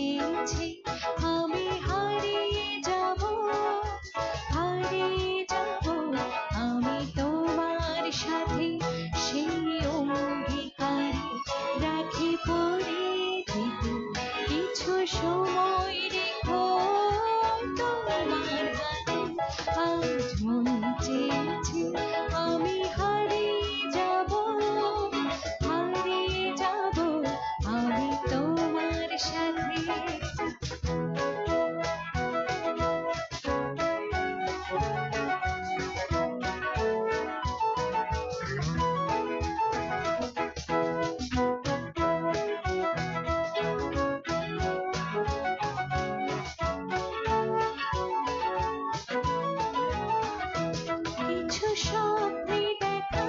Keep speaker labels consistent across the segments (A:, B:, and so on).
A: চেয়েছি আমি হারিয়ে যাব, হারিয়ে যাব আমি তোমার সাথে, সেই অঙ্গীকারে রাখি পরে দিতে কিছু সময় রেখো তোমার হাতে। আজ মন চেয়েছে আমি হারিয়ে যাব, হারিয়ে যাব আমি তোমার সাথে। কিছু স্বপ্নে দেখা,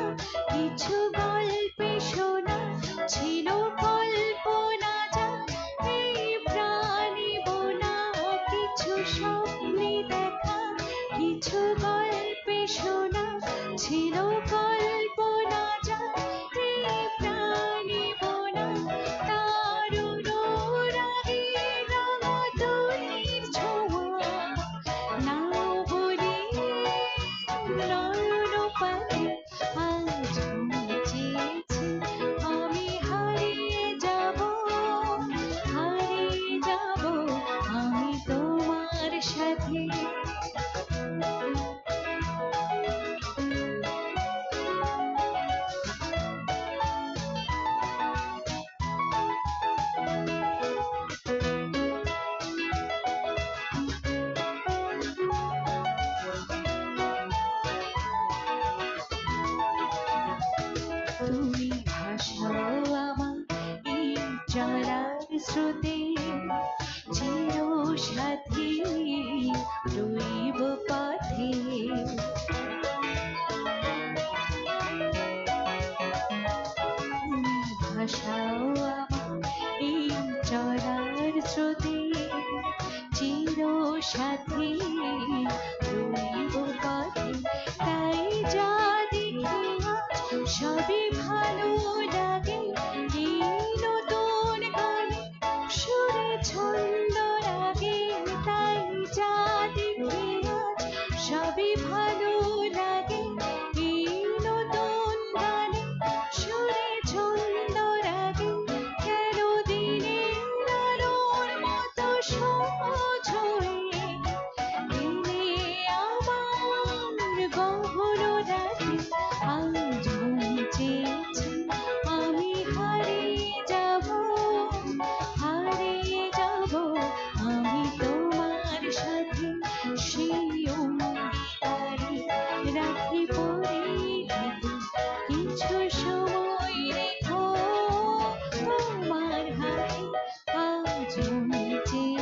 A: কিছু গল্পে শোনা, ছিল কল্পনা যা এই প্রাণে বোনা। কিছু স্বপ্নে দেখা, কিছু গল্পে শোনা, ছিল কল্পনা যা এই প্রাণে বোনা। দারুণ রাগে রাঙা দোলের ছোঁয়া নাও বলি নয়ন পানে। আজ মন চেয়েছে আমি হারিয়ে যাব, হারিয়ে যাব আমি তোমার সাথে। তুমি ভাসাও আমার এই চলার স্রোতে, চির সাথী রইব পথে। তুমি ভাসাও আমার এই চলার স্রোতে, চির সাথী রইব পথে। তাই যা দেখি আজ সবই ভালো লাগে, এই নতুন গানে সুরে ছন্দ লাগে। তাই যা দেখি আজ সবই ভালো লাগে, এই নতুন গানে সুরে ছন্দ লাগে। কেন দিনের আলোর মতো সহজ হয়ে এলে আমার গহন রাতে। আজ মন চেয়েছে আমি হারিয়ে যাব, হারিয়ে যাব আমি তোমার সাথে, সেই অঙ্গীকারে রাখি পরে দিতে কিছু সময় রেখো তোমার হাতে। আজ মন চেয়েছে